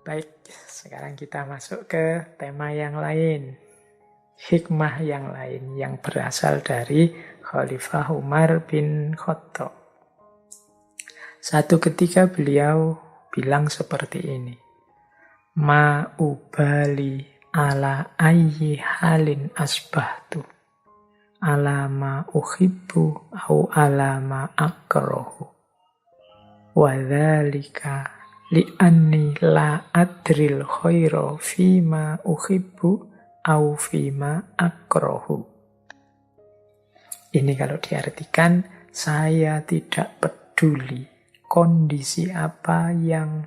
Baik, sekarang kita masuk ke tema yang lain. Hikmah yang lain yang berasal dari Khalifah Umar bin Khattab. Satu ketika beliau bilang seperti ini. Ma ubali ala ayyi halin asbahtu. Ala ma uhibbu au ala ma akrahu. Wa dzalika li'anni la adril khaira fima uhibbu au fima akrahu. Ini kalau diartikan, saya tidak peduli kondisi apa yang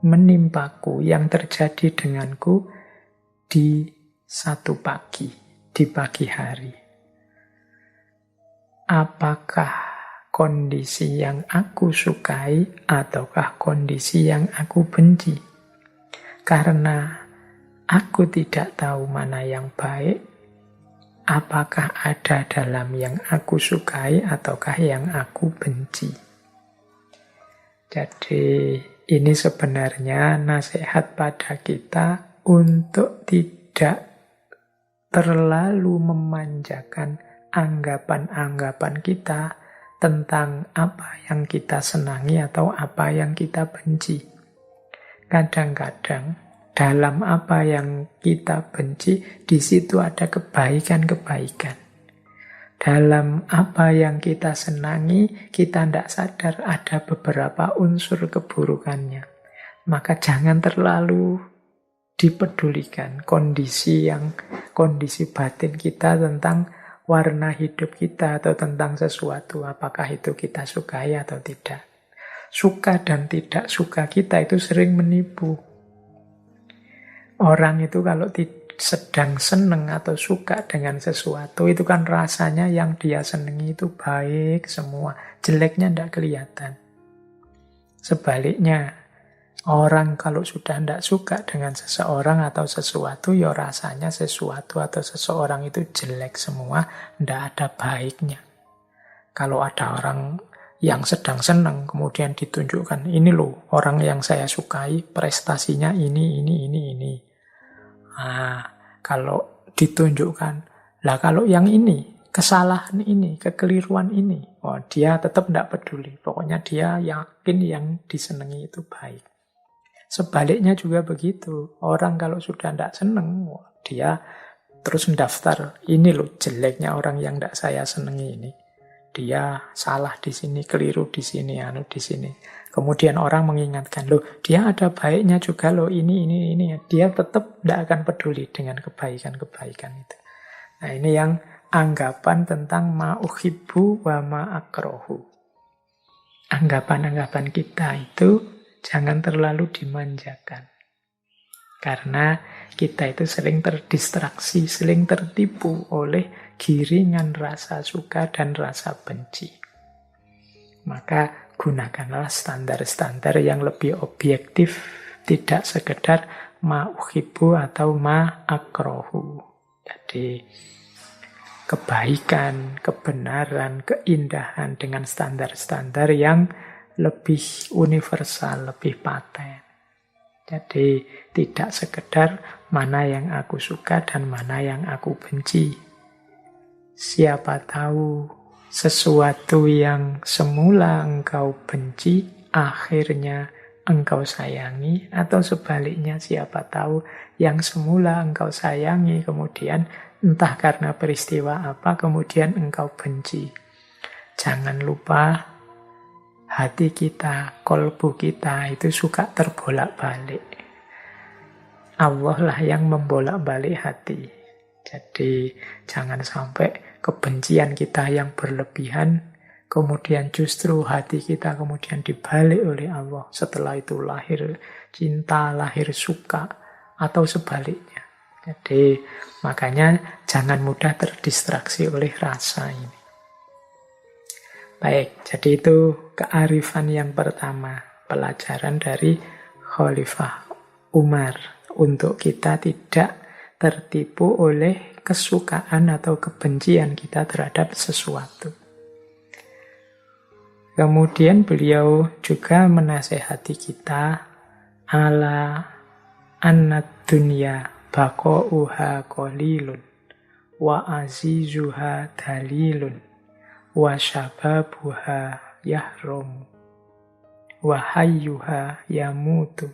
menimpaku, yang terjadi denganku di satu pagi, di pagi hari. Apakah kondisi yang aku sukai ataukah kondisi yang aku benci? Karena aku tidak tahu mana yang baik, apakah ada dalam yang aku sukai ataukah yang aku benci. Jadi ini sebenarnya nasihat pada kita untuk tidak terlalu memanjakan anggapan-anggapan kita tentang apa yang kita senangi atau apa yang kita benci. Kadang-kadang dalam apa yang kita benci, di situ ada kebaikan-kebaikan. Dalam apa yang kita senangi, kita tidak sadar ada beberapa unsur keburukannya. Maka jangan terlalu dipedulikan kondisi batin kita tentang warna hidup kita atau tentang sesuatu, apakah itu kita sukai atau tidak. Suka dan tidak suka kita itu sering menipu. Orang itu kalau sedang seneng atau suka dengan sesuatu, itu kan rasanya yang dia senengi itu baik semua, jeleknya tidak kelihatan. Sebaliknya, orang kalau sudah tidak suka dengan seseorang atau sesuatu, ya rasanya sesuatu atau seseorang itu jelek semua, tidak ada baiknya. Kalau ada orang yang sedang senang, kemudian ditunjukkan, ini loh orang yang saya sukai, prestasinya ini. Nah, kalau ditunjukkan, lah kalau yang ini, kesalahan ini, kekeliruan ini, oh, dia tetap tidak peduli. Pokoknya dia yakin yang disenangi itu baik. Sebaliknya juga begitu. Orang kalau sudah tidak senang, dia terus mendaftar. Ini loh jeleknya orang yang tidak saya senangi ini. Dia salah di sini, keliru di sini, di sini. Kemudian orang mengingatkan, loh dia ada baiknya juga loh, ini. Dia tetap tidak akan peduli dengan kebaikan-kebaikan itu. Nah ini yang anggapan tentang ma'uhibbu wa ma'akrohu. Anggapan-anggapan kita itu jangan terlalu dimanjakan. Karena kita itu sering terdistraksi, sering tertipu oleh giringan rasa suka dan rasa benci. Maka gunakanlah standar-standar yang lebih objektif, tidak sekedar ma'uhibbu atau ma'akrohu. Jadi kebaikan, kebenaran, keindahan dengan standar-standar yang lebih universal, lebih paten. Jadi tidak sekedar mana yang aku suka dan mana yang aku benci. Siapa tahu sesuatu yang semula engkau benci, akhirnya engkau sayangi. Atau sebaliknya, siapa tahu yang semula engkau sayangi, kemudian entah karena peristiwa apa, kemudian engkau benci. Jangan lupa, hati kita, kolbu kita itu suka terbolak-balik. Allah lah yang membolak-balik hati. Jadi jangan sampai kebencian kita yang berlebihan, kemudian justru hati kita kemudian dibalik oleh Allah. Setelah itu lahir cinta, lahir suka, atau sebaliknya. Jadi makanya jangan mudah terdistraksi oleh rasa ini. Baik, jadi itu kearifan yang pertama, pelajaran dari Khalifah Umar untuk kita tidak tertipu oleh kesukaan atau kebencian kita terhadap sesuatu. Kemudian beliau juga menasehati kita ala annad dunya baqa'uha qalilun wa azizuha dalilun wa syababuha yahrum wa hayyuha yamutu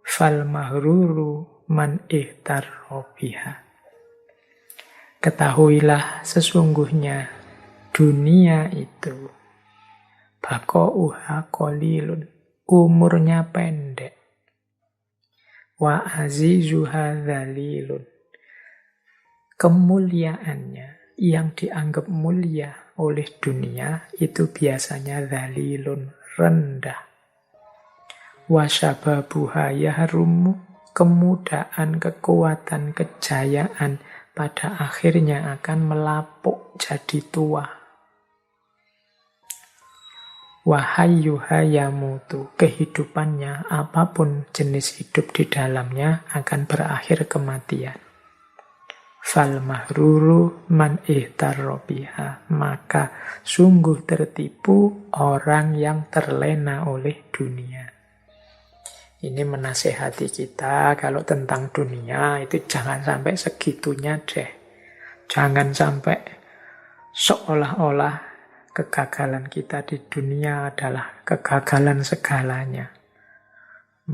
fal mahruru man ihtarra biha. Ketahuilah sesungguhnya dunia itu baqa'uha qalilun, umurnya pendek, wa azizuha dzalilun, kemuliaannya yang dianggap mulia oleh dunia itu biasanya dzalilun, rendah. Wa syababuha yahrumu, kemudaan, kekuatan, kejayaan pada akhirnya akan melapuk jadi tua. Wa hayyuha yamutu, kehidupannya apapun jenis hidup di dalamnya akan berakhir kematian. Fal mahruru man ihtarra biha, maka sungguh tertipu orang yang terlena oleh dunia. Ini menasehati kita kalau tentang dunia itu jangan sampai segitunya deh. Jangan sampai seolah-olah kegagalan kita di dunia adalah kegagalan segalanya.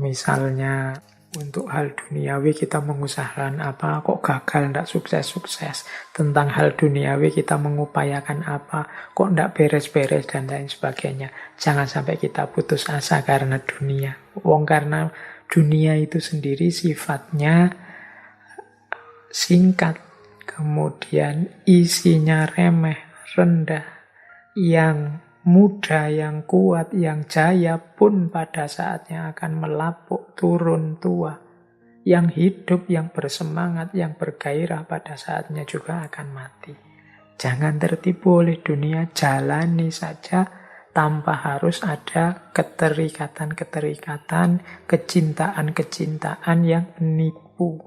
Misalnya untuk hal duniawi kita mengusahakan apa, kok gagal, tidak sukses-sukses. Tentang hal duniawi kita mengupayakan apa, kok tidak beres-beres dan lain sebagainya. Jangan sampai kita putus asa karena dunia. Karena dunia itu sendiri sifatnya singkat, kemudian isinya remeh, rendah. Yang muda, yang kuat, yang jaya pun pada saatnya akan melapuk, turun tua. Yang hidup, yang bersemangat, yang bergairah pada saatnya juga akan mati. Jangan tertipu oleh dunia, jalani saja tanpa harus ada keterikatan-keterikatan, kecintaan-kecintaan yang menipu.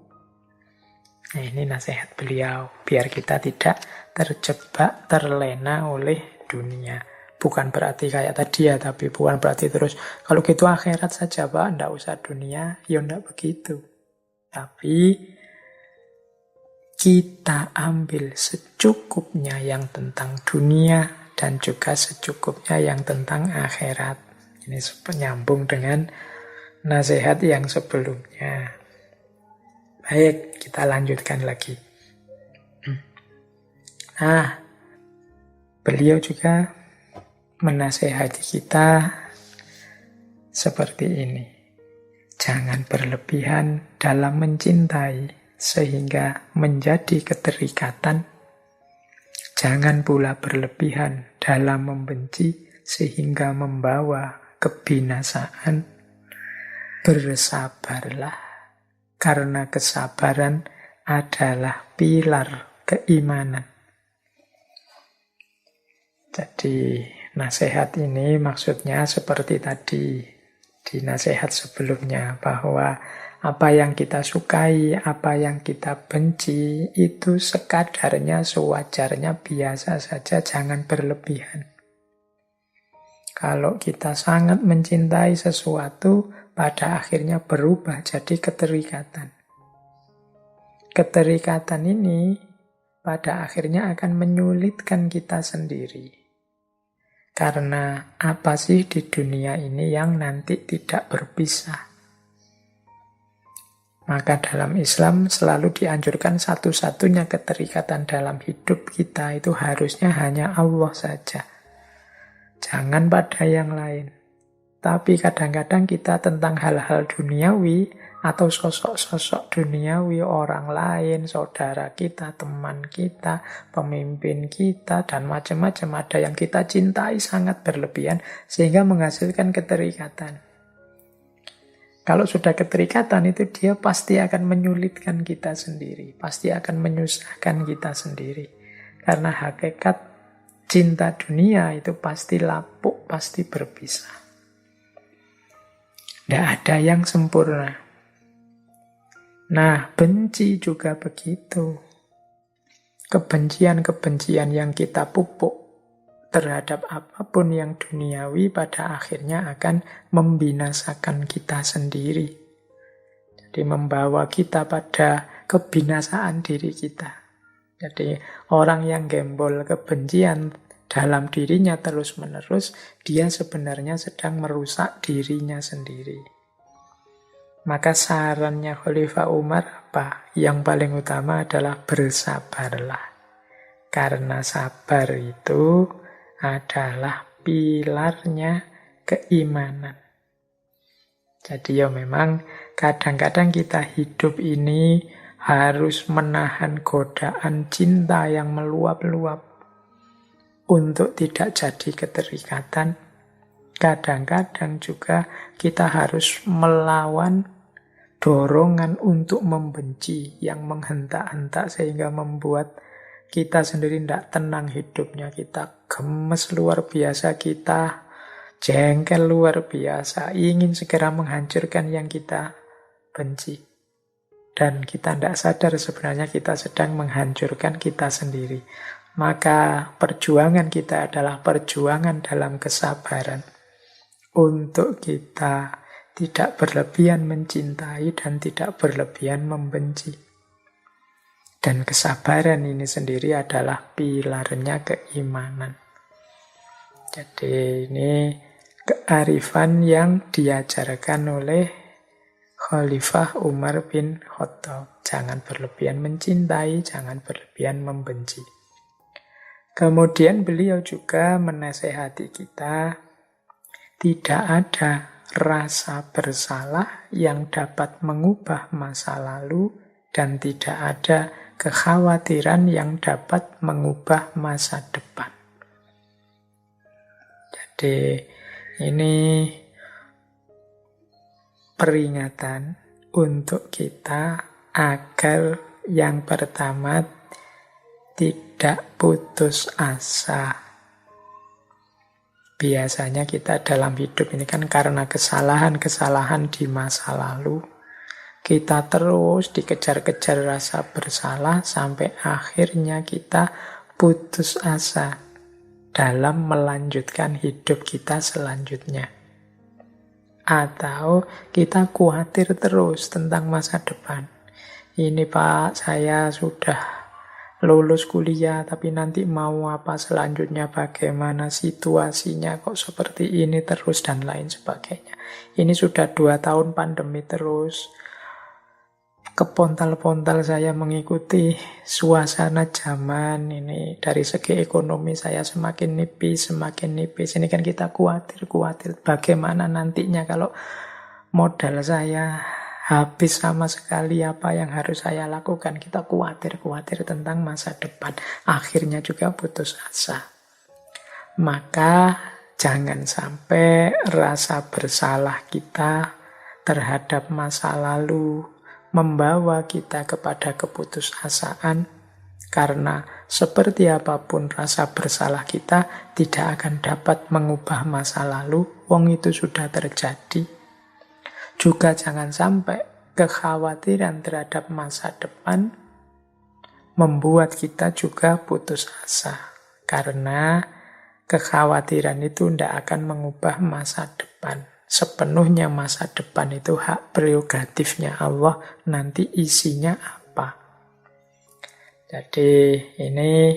Nah, ini nasihat beliau, biar kita tidak terjebak, terlena oleh dunia. Bukan berarti kayak tadi ya, tapi bukan berarti terus kalau gitu akhirat saja Pak, ndak usah dunia. Ya ndak begitu. Tapi kita ambil secukupnya yang tentang dunia dan juga secukupnya yang tentang akhirat. Ini penyambung dengan nasihat yang sebelumnya. Baik, kita lanjutkan lagi. Nah, beliau juga menasehati kita seperti ini. Jangan berlebihan dalam mencintai sehingga menjadi keterikatan. Jangan pula berlebihan dalam membenci sehingga membawa kebinasaan. Bersabarlah, karena kesabaran adalah pilar keimanan. Jadi nasihat ini maksudnya seperti tadi di nasihat sebelumnya, bahwa apa yang kita sukai, apa yang kita benci itu sekadarnya, sewajarnya, biasa saja, jangan berlebihan. Kalau kita sangat mencintai sesuatu, pada akhirnya berubah jadi keterikatan. Keterikatan ini pada akhirnya akan menyulitkan kita sendiri. Karena apa sih di dunia ini yang nanti tidak berpisah? Maka dalam Islam selalu dianjurkan satu-satunya keterikatan dalam hidup kita itu harusnya hanya Allah saja. Jangan pada yang lain. Tapi kadang-kadang kita tentang hal-hal duniawi atau sosok-sosok duniawi, orang lain, saudara kita, teman kita, pemimpin kita, dan macam-macam. Ada yang kita cintai sangat berlebihan sehingga menghasilkan keterikatan. Kalau sudah keterikatan itu dia pasti akan menyulitkan kita sendiri, pasti akan menyusahkan kita sendiri. Karena hakikat cinta dunia itu pasti lapuk, pasti berpisah. Tidak ada yang sempurna. Nah, benci juga begitu. Kebencian-kebencian yang kita pupuk terhadap apapun yang duniawi pada akhirnya akan membinasakan kita sendiri. Jadi membawa kita pada kebinasaan diri kita. Jadi orang yang gembol kebencian dalam dirinya terus-menerus, dia sebenarnya sedang merusak dirinya sendiri. Maka sarannya Khalifah Umar apa? Yang paling utama adalah bersabarlah. Karena sabar itu adalah pilarnya keimanan. Jadi ya memang kadang-kadang kita hidup ini harus menahan godaan cinta yang meluap-luap untuk tidak jadi keterikatan. Kadang-kadang juga kita harus melawan dorongan untuk membenci yang menghentak-hentak sehingga membuat kita sendiri tidak tenang hidupnya. Kita gemes luar biasa, kita jengkel luar biasa, ingin segera menghancurkan yang kita benci. Dan kita tidak sadar sebenarnya kita sedang menghancurkan kita sendiri. Maka perjuangan kita adalah perjuangan dalam kesabaran. Untuk kita tidak berlebihan mencintai dan tidak berlebihan membenci. Dan kesabaran ini sendiri adalah pilarnya keimanan. Jadi ini kearifan yang diajarkan oleh Khalifah Umar bin Khattab. Jangan berlebihan mencintai, jangan berlebihan membenci. Kemudian beliau juga menasehati kita, tidak ada rasa bersalah yang dapat mengubah masa lalu dan tidak ada kekhawatiran yang dapat mengubah masa depan. Jadi ini peringatan untuk kita agar yang pertama tidak putus asa. Biasanya kita dalam hidup ini kan karena kesalahan-kesalahan di masa lalu, kita terus dikejar-kejar rasa bersalah sampai akhirnya kita putus asa dalam melanjutkan hidup kita selanjutnya. Atau kita khawatir terus tentang masa depan. Ini Pak, saya sudah lulus kuliah, tapi nanti mau apa selanjutnya, bagaimana situasinya, kok seperti ini terus, dan lain sebagainya. Ini sudah 2 tahun pandemi terus. Kepontal-pontal saya mengikuti suasana zaman ini. Dari segi ekonomi saya semakin nipis. Ini kan kita khawatir. Bagaimana nantinya kalau modal saya habis sama sekali, apa yang harus saya lakukan. Kita khawatir tentang masa depan. Akhirnya juga putus asa. Maka jangan sampai rasa bersalah kita terhadap masa lalu membawa kita kepada keputusasaan, karena seperti apapun rasa bersalah kita tidak akan dapat mengubah masa lalu, wong itu sudah terjadi. Juga jangan sampai kekhawatiran terhadap masa depan membuat kita juga putus asa, karena kekhawatiran itu tidak akan mengubah masa depan. Sepenuhnya masa depan itu hak prerogatifnya Allah, nanti isinya apa. Jadi ini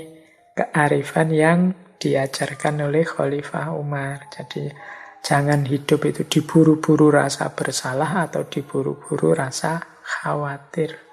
kearifan yang diajarkan oleh Khalifah Umar. Jadi jangan hidup itu diburu-buru rasa bersalah atau diburu-buru rasa khawatir.